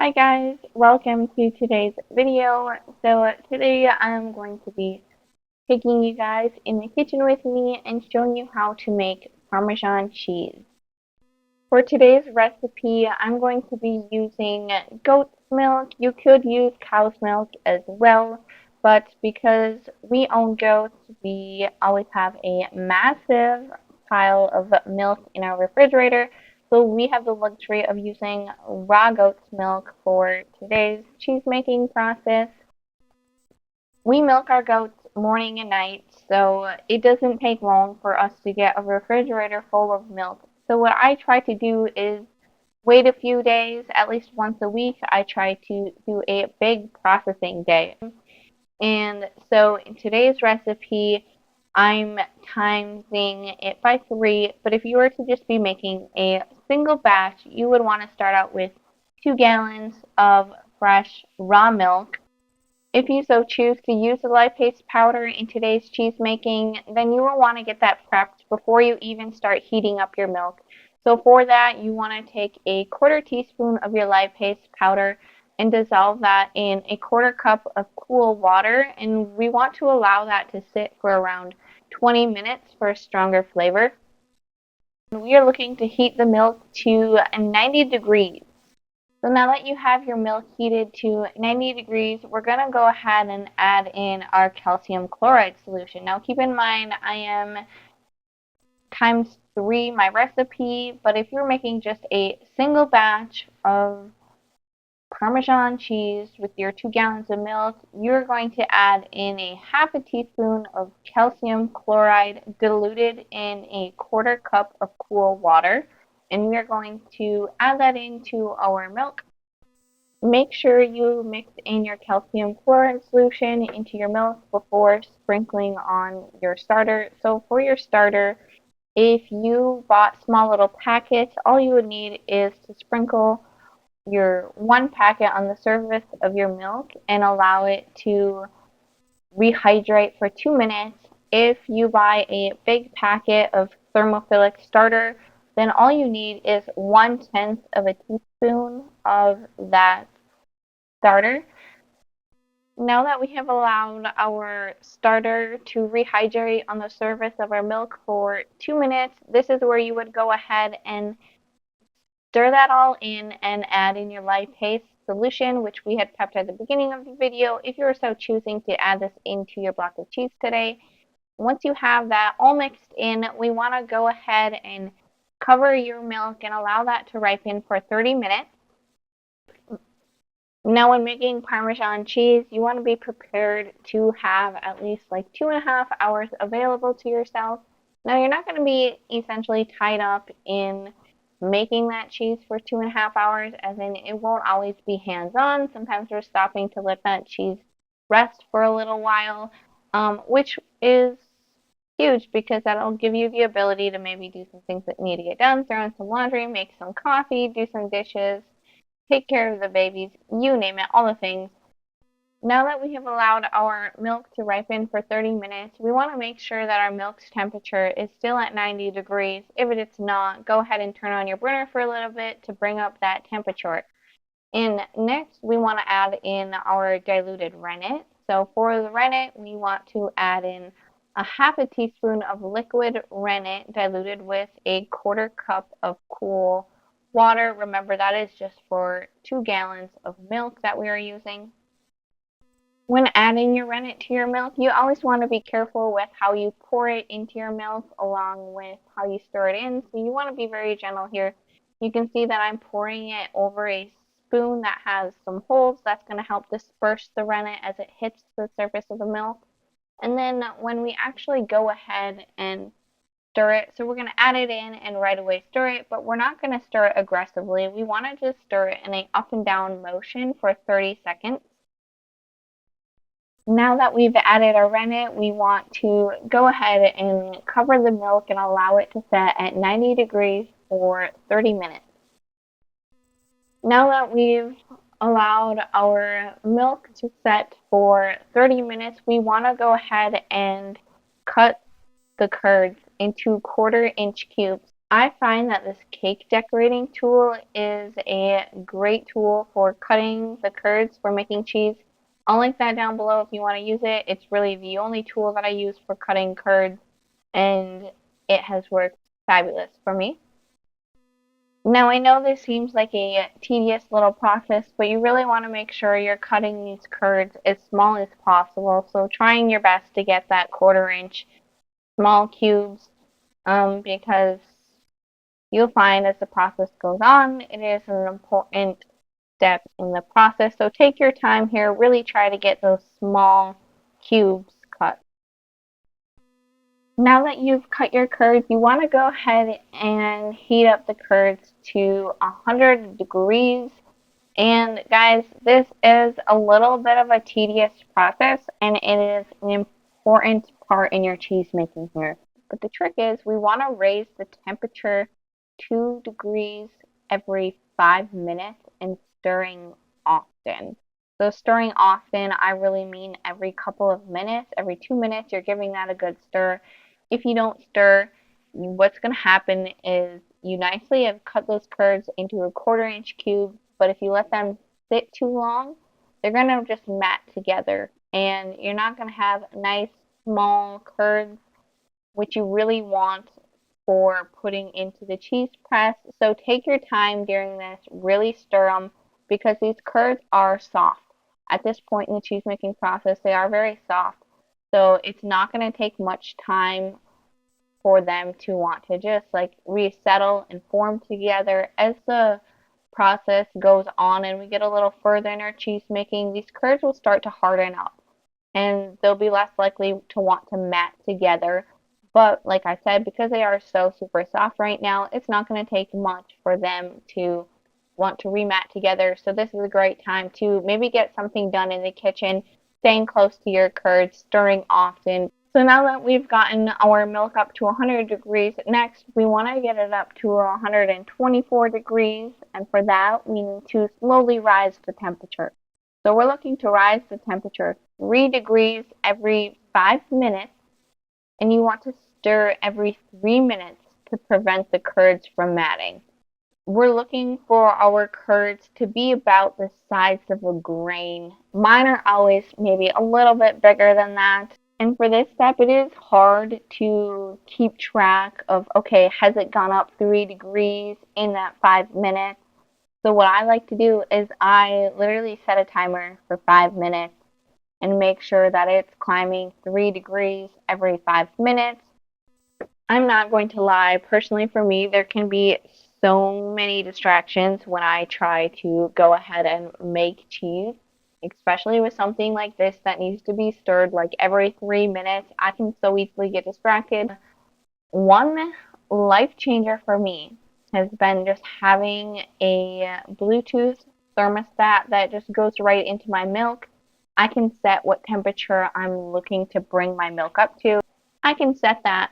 Hi guys, welcome to today's video. Today I'm going to be taking you guys in the kitchen with me and showing you how to make Parmesan cheese. For today's recipe, I'm going to be using goat's milk. You could use cow's milk as well, but because we own goats, we always have a massive pile of milk in our refrigerator. So we have the luxury of using raw goat's milk for today's cheese making process. We milk our goats morning and night, so it doesn't take long for us to get a refrigerator full of milk. So what I try to do is wait a few days, at least once a week. I try to do a big processing day. And so in today's recipe, I'm timing it by 3, but if you were to just be making a single batch, you would want to start out with 2 gallons of fresh raw milk. If you so choose to use the lipase powder in today's cheese making, then you will want to get that prepped before you even start heating up your milk. So for that, you want to take a 1/4 teaspoon of your lipase powder and dissolve that in a 1/4 cup of cool water, and we want to allow that to sit for around 20 minutes for a stronger flavor. We are looking to heat the milk to 90 degrees. So now that you have your milk heated to 90 degrees, we're going to go ahead and add in our calcium chloride solution. Now keep in mind, I am times 3 my recipe, but if you're making just a single batch of Parmesan cheese with your 2 gallons of milk, you're going to add in a 1/2 teaspoon of calcium chloride diluted in a 1/4 cup of cool water. And we are going to add that into our milk. Make sure you mix in your calcium chloride solution into your milk before sprinkling on your starter. So for your starter, if you bought small little packets, all you would need is to sprinkle your 1 packet on the surface of your milk and allow it to rehydrate for 2 minutes. If you buy a big packet of thermophilic starter, then all you need is 1/10 of a teaspoon of that starter. Now that we have allowed our starter to rehydrate on the surface of our milk for 2 minutes, this is where you would go ahead and stir that all in and add in your lipase solution, which we had prepped at the beginning of the video, if you are so choosing to add this into your block of cheese today. Once you have that all mixed in, we want to go ahead and cover your milk and allow that to ripen for 30 minutes. Now when making Parmesan cheese, you want to be prepared to have at least like 2.5 hours available to yourself. Now you're not going to be essentially tied up in making that cheese for 2.5 hours, as in it won't always be hands-on. Sometimes we're stopping to let that cheese rest for a little while, which is huge because that'll give you the ability to maybe do some things that need to get done, throw in some laundry, make some coffee, do some dishes, take care of the babies, you name it, all the things. Now that we have allowed our milk to ripen for 30 minutes, we want to make sure that our milk's temperature is still at 90 degrees. If it is not, go ahead and turn on your burner for a little bit to bring up that temperature. And next, we want to add in our diluted rennet. So for the rennet, we want to add in a 1/2 teaspoon of liquid rennet diluted with a 1/4 cup of cool water. Remember, that is just for 2 gallons of milk that we are using. When adding your rennet to your milk, you always want to be careful with how you pour it into your milk along with how you stir it in. So you want to be very gentle here. You can see that I'm pouring it over a spoon that has some holes. That's going to help disperse the rennet as it hits the surface of the milk. And then when we actually go ahead and stir it, so we're going to add it in and right away stir it, but we're not going to stir it aggressively. We want to just stir it in an up and down motion for 30 seconds. Now that we've added our rennet, we want to go ahead and cover the milk and allow it to set at 90 degrees for 30 minutes. Now that we've allowed our milk to set for 30 minutes, we want to go ahead and cut the curds into 1/4 inch cubes. I find that this cake decorating tool is a great tool for cutting the curds for making cheese. I'll link that down below if you want to use it. It's really the only tool that I use for cutting curds, and it has worked fabulous for me. Now, I know this seems like a tedious little process, but you really want to make sure you're cutting these curds as small as possible. So, trying your best to get that 1/4 inch small cubes, because you'll find as the process goes on, it is an important step in the process. So, take your time here, really try to get those small cubes cut. Now that you've cut your curds, you want to go ahead and heat up the curds to 100 degrees. And guys, this is a little bit of a tedious process, and it is an important part in your cheese making here. But the trick is we want to raise the temperature 2 degrees every 5 minutes and stirring often. So stirring often, I really mean every couple of minutes, every 2 minutes, you're giving that a good stir. If you don't stir, what's going to happen is you nicely have cut those curds into a 1/4 inch cube, but if you let them sit too long, they're going to just mat together, and you're not going to have nice small curds, which you really want for putting into the cheese press. So take your time during this, really stir them, because these curds are soft. At this point in the cheese making process, they are very soft. So it's not going to take much time for them to want to just like resettle and form together. As the process goes on and we get a little further in our cheese making, these curds will start to harden up and they'll be less likely to want to mat together. But like I said, because they are so super soft right now, it's not going to take much for them to want to remat together. So this is a great time to maybe get something done in the kitchen, staying close to your curds, stirring often. So now that we've gotten our milk up to 100 degrees, next we want to get it up to 124 degrees, and for that we need to slowly rise the temperature. So we're looking to rise the temperature 3 degrees every 5 minutes, and you want to stir every 3 minutes to prevent the curds from matting. We're looking for our curds to be about the size of a grain. Mine are always maybe a little bit bigger than that. And for this step, it is hard to keep track of, okay, has it gone up 3 degrees in that 5 minutes? So what I like to do is I literally set a timer for 5 minutes and make sure that it's climbing 3 degrees every 5 minutes. I'm not going to lie, personally for me, there can be so many distractions when I try to go ahead and make cheese, especially with something like this that needs to be stirred like every 3 minutes. I can so easily get distracted. One life changer for me has been just having a Bluetooth thermostat that just goes right into my milk. I can set what temperature I'm looking to bring my milk up to. I can set that,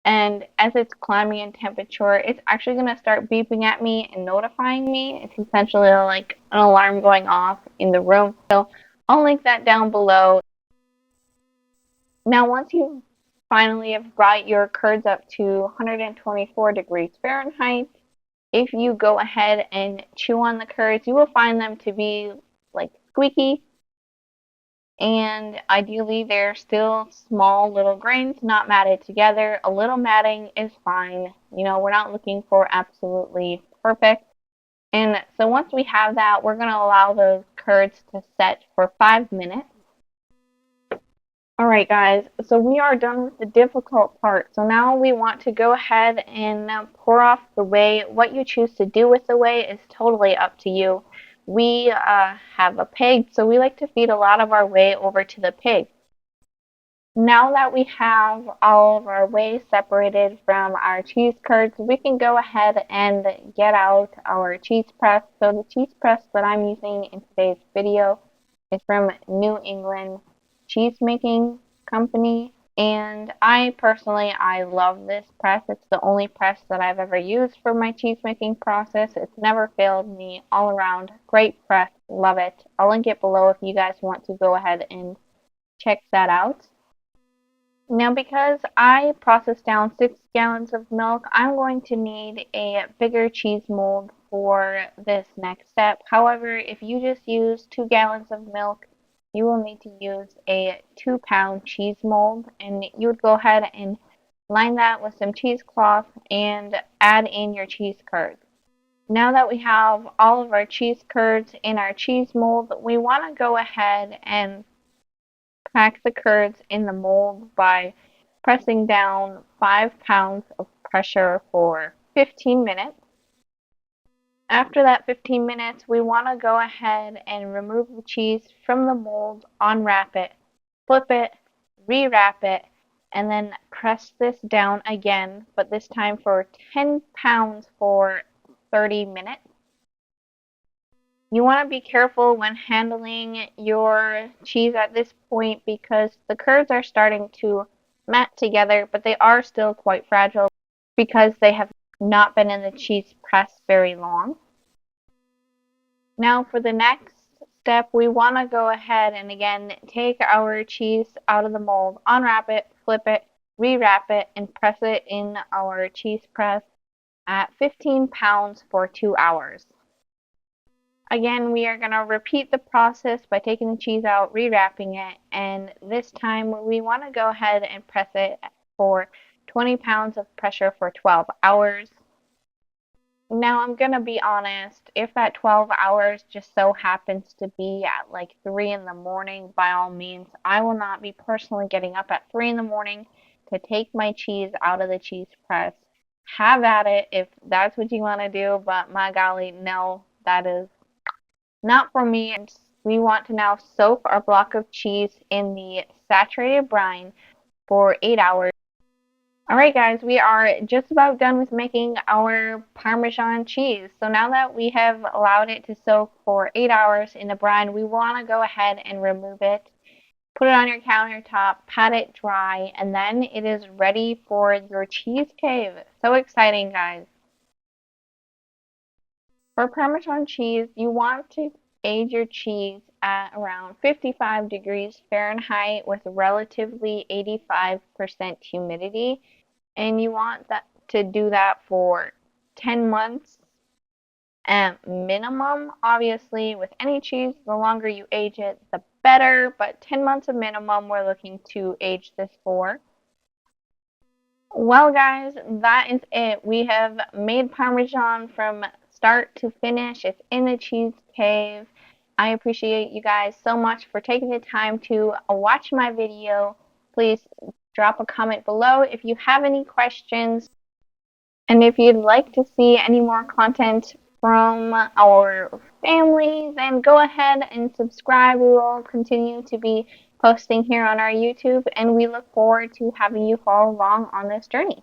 and as it's climbing in temperature, it's actually going to start beeping at me and notifying me. It's essentially like an alarm going off in the room. So I'll link that down below. Now, once you finally have brought your curds up to 124 degrees Fahrenheit, if you go ahead and chew on the curds, you will find them to be like squeaky, and ideally they're still small little grains, not matted together. A little matting is fine. You know, we're not looking for absolutely perfect. And so once we have that, we're going to allow those curds to set for 5 minutes. All right, guys, so we are done with the difficult part. So now we want to go ahead and pour off the whey. What you choose to do with the whey is totally up to you. We have a pig, so we like to feed a lot of our whey over to the pig. Now that we have all of our whey separated from our cheese curds, we can go ahead and get out our cheese press. So the cheese press that I'm using in today's video is from New England Cheesemaking Company. And I love this press. It's the only press that I've ever used for my cheese making process. It's never failed me. All around, great press. Love it. I'll link it below if you guys want to go ahead and check that out. Now, because I processed down 6 gallons of milk, I'm going to need a bigger cheese mold for this next step. However, if you just use 2 gallons of milk, you will need to use a 2 pound cheese mold, and you would go ahead and line that with some cheesecloth and add in your cheese curds. Now that we have all of our cheese curds in our cheese mold, we want to go ahead and pack the curds in the mold by pressing down 5 pounds of pressure for 15 minutes. After that 15 minutes, we want to go ahead and remove the cheese from the mold, unwrap it, flip it, rewrap it, and then press this down again, but this time for 10 pounds for 30 minutes. You want to be careful when handling your cheese at this point because the curds are starting to mat together, but they are still quite fragile because they have not been in the cheese press very long. Now for the next step, we want to go ahead and again take our cheese out of the mold, unwrap it, flip it, rewrap it, and press it in our cheese press at 15 pounds for 2 hours. Again, we are going to repeat the process by taking the cheese out, rewrapping it, and this time we want to go ahead and press it for 20 pounds of pressure for 12 hours. Now, I'm going to be honest, if that 12 hours just so happens to be at like 3 in the morning, by all means, I will not be personally getting up at 3 in the morning to take my cheese out of the cheese press. Have at it if that's what you want to do, but my golly, no, that is not for me. We want to now soak our block of cheese in the saturated brine for 8 hours. Alright guys, we are just about done with making our Parmesan cheese. So now that we have allowed it to soak for 8 hours in the brine, we want to go ahead and remove it. Put it on your countertop, pat it dry, and then it is ready for your cheese cave. So exciting, guys. For Parmesan cheese, you want to age your cheese at around 55 degrees Fahrenheit with relatively 85% humidity, and you want that to do that for 10 months at minimum. Obviously, with any cheese, the longer you age it, the better, but 10 months of minimum we're looking to age this for. Well, guys, that is it. We have made Parmesan from start to finish. It's in the cheese cave. I appreciate you guys so much for taking the time to watch my video. Please drop a comment below if you have any questions. And if you'd like to see any more content from our family, then go ahead and subscribe. We will continue to be posting here on our YouTube, and we look forward to having you follow along on this journey.